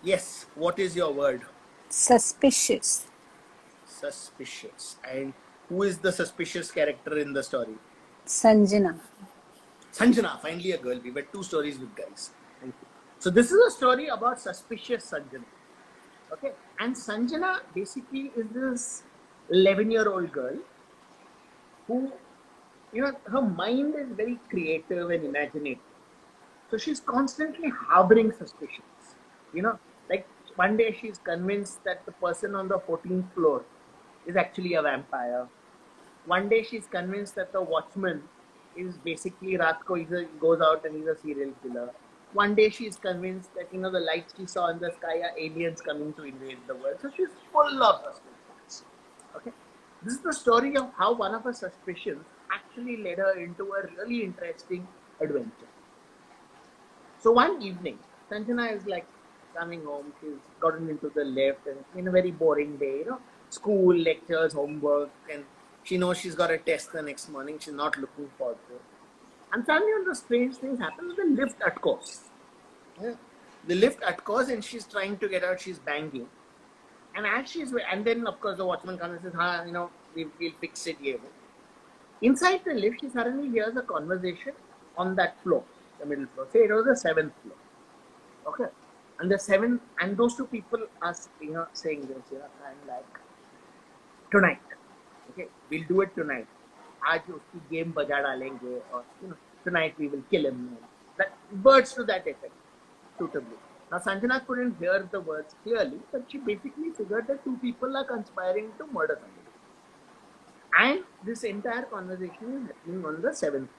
Yes. What is your word? Suspicious. Suspicious. And who is the suspicious character in the story? Sanjana. Sanjana. Finally a girl. We were two stories with guys. Thank you. So this is a story about suspicious Sanjana. Okay. And Sanjana basically is this 11-year-old girl who, her mind is very creative and imaginative. So she's constantly harboring suspicions. You know, like one day she's convinced that the person on the 14th floor is actually a vampire. One day she's convinced that the watchman is basically Ratko, he goes out and he's a serial killer. One day she's convinced that, the lights she saw in the sky are aliens coming to invade the world. So she's full of suspicions. Okay. This is the story of how one of her suspicions actually led her into a really interesting adventure. So one evening, Sanjana is like coming home. She's gotten into the lift and in a very boring day, school, lectures, homework, and she knows she's got a test the next morning. She's not looking forward to it. And suddenly, the strange things happen with the lift at course. Yeah. The lift at course, and she's trying to get out. She's banging, and then of course the watchman comes and says, "Ha, we'll fix it here." Inside the lift, she suddenly hears a conversation on that floor, the middle floor. Say it was the seventh floor. Okay. And the seventh, and those two people are, saying this, and like, tonight, okay, we'll do it tonight. आज उसकी game बजा डालेंगे or, tonight we will kill him. That words to that effect, suitably. Now Sanjana couldn't hear the words clearly, but she basically figured that two people are conspiring to murder somebody. And this entire conversation is happening on the seventh.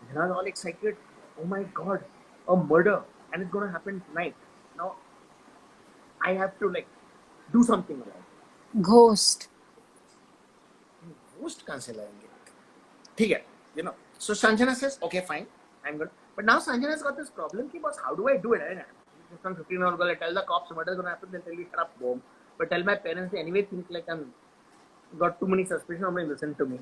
Sanjana is all excited. Oh my God, a murder, and it's going to happen tonight. Now I have to do something about it. Ghost. Ghost कहाँ से लाएंगे? ठीक है, So Sanjana says, okay, fine, I'm good. But now Sanjana's got this problem. Boss, how do I do it? I mean, some 15-year-old girl, I tell the cops what is going to happen. They'll tell you shut up, bomb. But tell my parents, they anyway think like I'm got too many suspicions. I'm going to listen to me.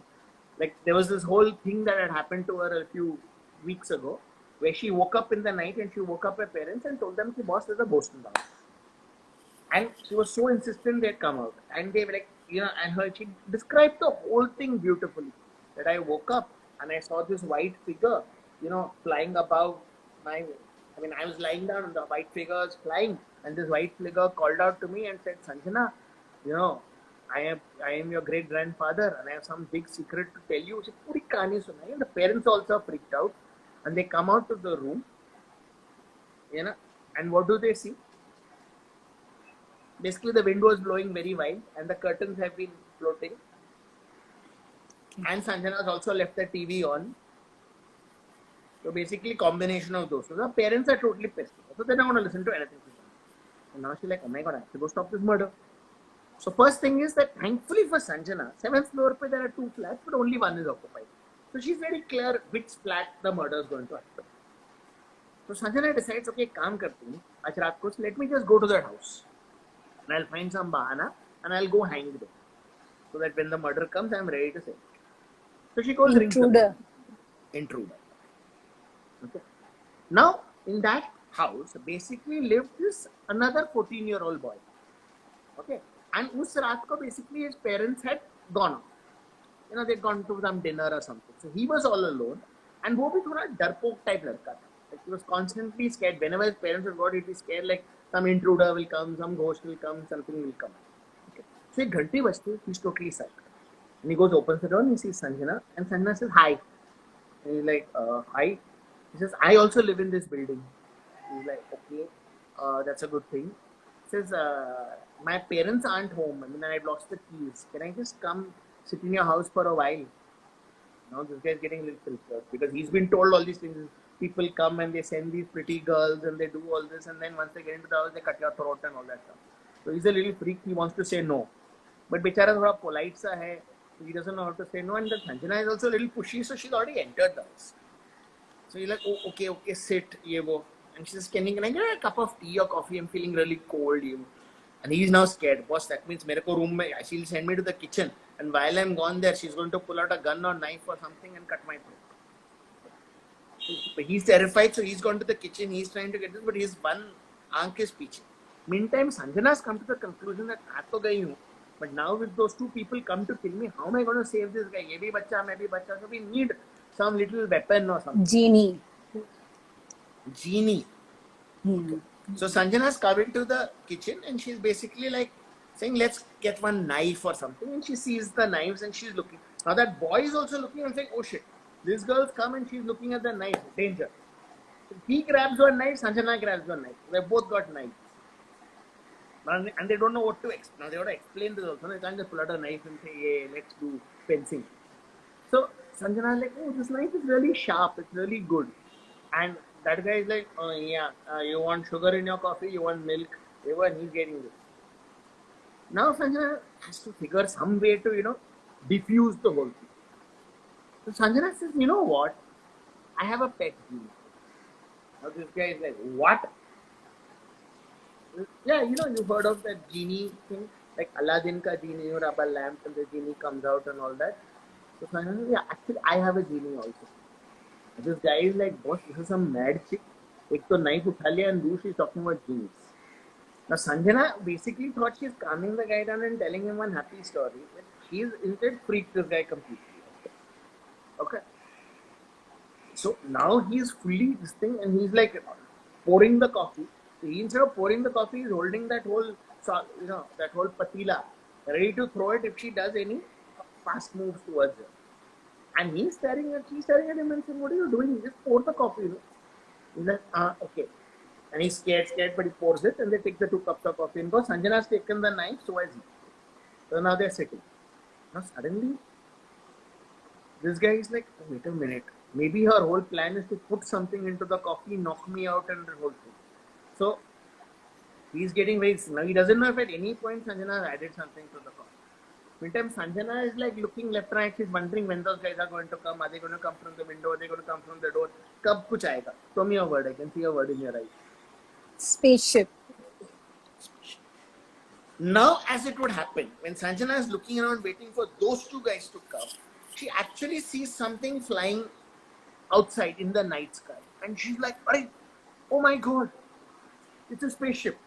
Like there was this whole thing that had happened to her a few weeks ago, where she woke up in the night and she woke up her parents and told them, boss, there's a ghost in the house. And she was so insistent they'd come out. And they were like, she described the whole thing beautifully. That I woke up and I saw this white figure, flying above I was lying down and the white figure was flying. And this white figure called out to me and said, Sanjana, I am your great grandfather and I have some big secret to tell you. And the parents also freaked out and they come out to the room, and what do they see? Basically, the wind was blowing very wild and the curtains have been floating. And Sanjana has also left the TV on. So basically, combination of those. So the parents are totally pissed. So they're not going to listen to anything. And now she's like, oh my God, I have to go stop this murder. So first thing is that thankfully for Sanjana, 7th floor there are 2 flats, but only one is occupied. So she's very clear which flat the murder is going to happen. So Sanjana decides, okay, काम करती हूँ आज रात को, let me just go to that house. And I'll find some bahana and I'll go hang there. So that when the murder comes, I'm ready to say it. So she goes Intruder. Intruder. Okay. Now, in that house, basically lived this another 14-year-old boy. Okay. And us raat ko basically his parents had gone off. They'd gone to some dinner or something. So he was all alone. And wo bhi thoda darpok type ladka tha. Like he was constantly scared. Whenever his parents would go, he'd be scared like some intruder will come, some ghost will come, something will come. Okay. So a ghanti bajti, he's totally psyched. And he goes, opens the door and he sees Sanjana. And Sanjana says, hi. And he's like, hi. He says, I also live in this building. He's like, okay, that's a good thing. He says, my parents aren't home. I've lost the keys. Can I just come sit in your house for a while? Now this guy's getting a little filtered because he's been told all these things. People come and they send these pretty girls and they do all this, and then once they get into the house, they cut your throat and all that stuff. So he's a little freak. He wants to say no. But Bichara thoda polite sa hai. So he doesn't know how to say no. And the Sanjana is also a little pushy, so she's already entered the house. So he's like, oh, okay, sit, ye wo. And she says, can I get a cup of tea or coffee? I'm feeling really cold, And he's now scared. Boss, that means mereko room mein, she'll send me to the kitchen. And while I'm gone there, she's going to pull out a gun or knife or something and cut my throat. But he's terrified, so he's gone to the kitchen. He's trying to get this, but his one आंख is पीछे. Meantime, Sanjana's come to the conclusion that आ तो गई हूँ, but now with those two people come to kill me, how am I going to save this guy? ये भी बच्चा, मैं भी बच्चा, so we need some little weapon or something. Genie. Genie. Hmm. So Sanjana's come into the kitchen and she's basically like saying, let's get one knife or something. And she sees the knives and she's looking. Now that boy is also looking and saying, oh shit, this girl's come and she's looking at the knife. Danger. So he grabs one knife, Sanjana grabs one knife. They both got knives. And they don't know what to explain. Now they have to explain this also. They can't just pull out a knife and say, yeah, let's do fencing. So Sanjana is like, oh, this knife is really sharp. It's really good. And that guy is like, oh yeah, you want sugar in your coffee? You want milk? Even he's getting this. Now Sanjana has to figure some way to, diffuse the whole thing. So Sanjana says, you know what? I have a pet genie. Now this guy is like, what? Yeah, you've heard of that genie thing, like Aladdin ka genie, you rub a lamp and the genie comes out and all that. So Sanjana says, yeah, actually I have a genie also. And this guy is like, boss, this is some mad chick. एक तो knife उठा लिया and do she's talking about genies. Now Sanjana basically thought she's calming the guy down and telling him one happy story, but she's instead freaked this guy completely. Okay. So now he's fully this thing and he's like pouring the coffee. So he, instead of pouring the coffee, he's holding that whole, that whole patila, ready to throw it if she does any fast moves towards her. And she's staring at him and saying, what are you doing? Just pour the coffee. He's like, okay. And he's scared, but he pours it and they take the 2 cups of coffee. And because Sanjana's taken the knife, so has he. So now they're sitting. Now suddenly, this guy is like, oh, wait a minute. Maybe her whole plan is to put something into the coffee, knock me out and the whole thing. So he's getting very, now he doesn't know if at any point Sanjana has added something to the coffee. Meantime, Sanjana is like looking left and right. She's wondering when those guys are going to come. Are they going to come from the window? Are they going to come from the door? Kab kuch aayega? Show me a word. I can see a word in your eyes. Spaceship. Now, as it would happen, when Sanjana is looking around waiting for those two guys to come, she actually sees something flying outside in the night sky. And she's like, oh my god, it's a spaceship.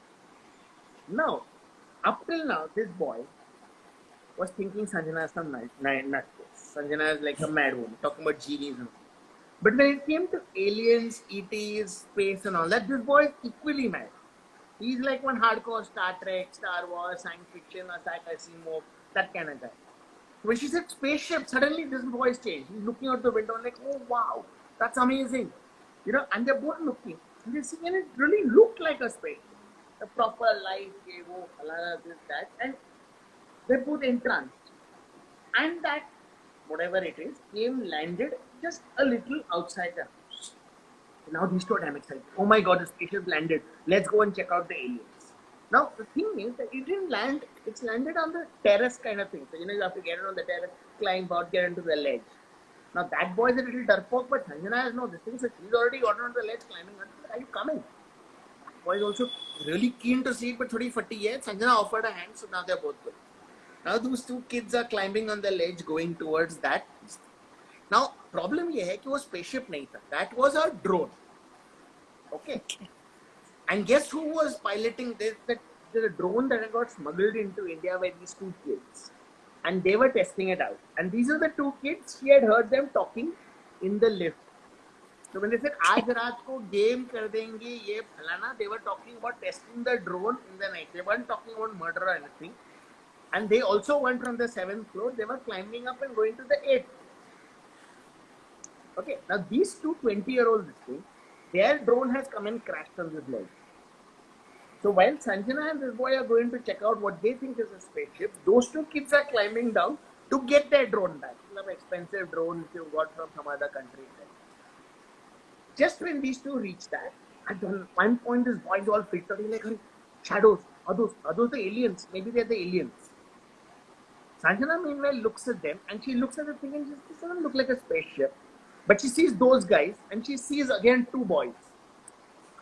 Now, up till now, this boy was thinking Sanjana is some nutcase. Sanjana is like a mad woman, talking about genies and all. But when it came to aliens, ETs, space and all that, this boy is equally mad. He's like one hardcore Star Trek, Star Wars, science fiction, Isaac Asimov, that kind of guy. When she said spaceship, suddenly this voice changed. He's looking out the window and like, oh wow, that's amazing. And they're both looking. And they're seeing, and it really looked like a spaceship. A proper light, this, that. And they're both entranced. And that, whatever it is, landed just a little outside the house. Now these two are damn excited. Oh my god, the spaceship landed. Let's go and check out the aliens. Now the thing is that it didn't land, it's landed on the terrace kind of thing. So you have to get it on the terrace, climb out, get into the ledge. Now that boy is a little darpoke, but Sanjana has no this thing, so she's already gotten on the ledge climbing. Are you coming? That boy is also really keen to see it, but thodi fatti hai. Sanjana offered a hand, so now they're both good. Now those two kids are climbing on the ledge going towards that. Now problem ये है कि वो spaceship नहीं था. That was a drone. Okay. And guess who was piloting this? There's a drone that got smuggled into India by these two kids. And they were testing it out. And these are the two kids, she had heard them talking in the lift. So when they said, आज रात को game कर देंगे ये फलाना, they were talking about testing the drone in the night. They weren't talking about murder or anything. And they also went from the 7th floor. They were climbing up and going to the 8th. Okay, now these two 20-year-olds, their drone has come and crashed on this ledge. So while Sanjana and this boy are going to check out what they think is a spaceship, those two kids are climbing down to get their drone back. An expensive drone which you got from some other country. Just when these two reach that, at one point this boy is all freaked out. He's like, shadows, are those the aliens? Maybe they're the aliens. Sanjana meanwhile looks at them and she looks at the thing and this doesn't look like a spaceship. But she sees those guys and she sees again two boys.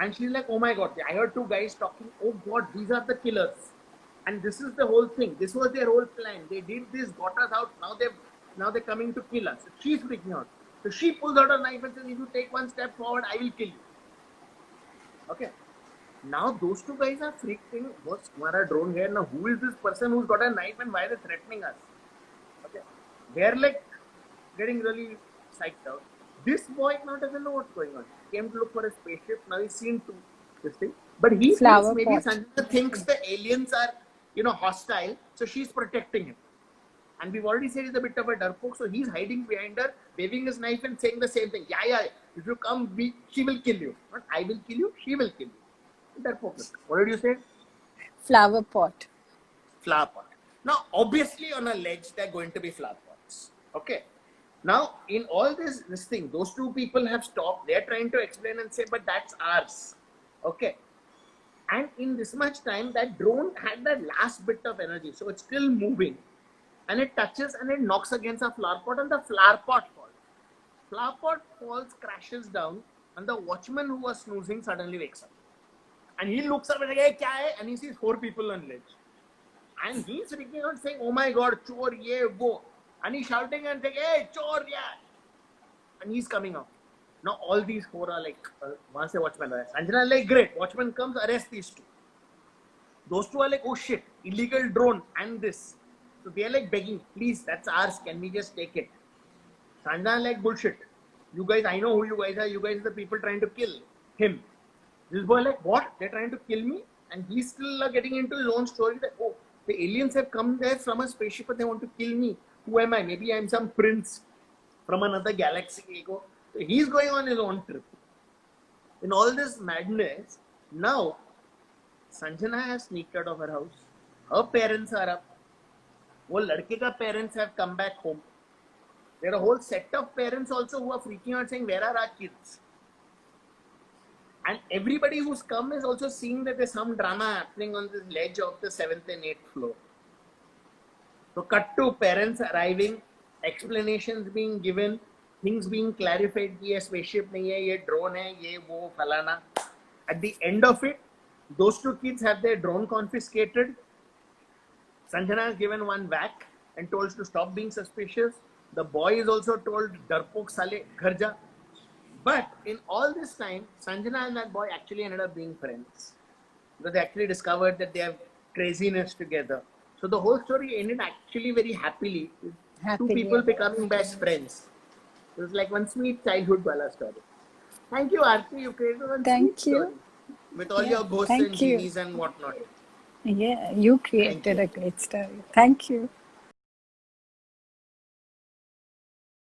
And she's like, oh my god, I heard two guys talking. Oh god, these are the killers. And this is the whole thing. This was their whole plan. They did this, got us out. Now they're coming to kill us. She's freaking out. So she pulls out a knife and says, if you take one step forward, I will kill you. Okay. Now those two guys are freaking. What's Mara drone here? Now who is this person who's got a knife and why are they threatening us? Okay, they're like getting really psyched out. This boy now doesn't know what's going on. Came to look for a spaceship. Now he's seen this thing, but he thinks Flower maybe pot. Sanjana thinks the aliens are hostile, so she's protecting him. And we've already said he's a bit of a darpok, so he's hiding behind her, waving his knife and saying the same thing. Yeah. If you come, she will kill you. Not I will kill you, she will kill you. Darpok. What did you say? Flower pot. Flower pot. Now, obviously, on a ledge, they're going to be flower pots. Okay. Now, in all this thing, those two people have stopped. They're trying to explain and say, but that's ours. Okay. And in this much time, that drone had that last bit of energy. So it's still moving. And it touches and it knocks against a flower pot and the flower pot falls. Flower pot falls, crashes down, and the watchman who was snoozing suddenly wakes up. And he looks up and like, hey, kya hai? And he sees 4 people on ledge. And he's freaking out saying, oh my god, chor, ye, wo. And he's shouting and saying, hey, chor, yeah. And he's coming out. Now all these 4 are like, once the watchman arrests. Sanjana is like, great, watchman comes, arrest these 2. Those 2 are like, oh shit, illegal drone and this. So they are like begging, please, that's ours, can we just take it? Sanjana like, bullshit. You guys, I know who you guys are. You guys are the people trying to kill him. This boy like, what? They're trying to kill me? And he's still getting into his own story that, oh, the aliens have come there from a spaceship but they want to kill me. Who am I? Maybe I'm some prince from another galaxy. So he's going on his own trip. In all this madness, now Sanjana has sneaked out of her house. Her parents are up. वो लड़के का parents have come back home. There are a whole set of parents also who are freaking out saying, where are our kids? And everybody who's come is also seeing that there's some drama happening on this ledge of the 7th and 8th floor. So cut to parents arriving, explanations being given, things being clarified, ye spaceship nahi hai, ye drone hai, ye wo falana. At the end of it, those 2 kids have their drone confiscated. Sanjana is given 1 whack and told to stop being suspicious. The boy is also told, Darpok Sale, Ghar ja. But in all this time, Sanjana and that boy actually ended up being friends. Because they actually discovered that they have craziness together. So the whole story ended actually very happily. With 2 people becoming best friends. It was like one sweet childhood wala story. Thank you, Aarti. You created one sweet story. With all your ghosts and genies and whatnot. Yeah, you created a great story. Thank you.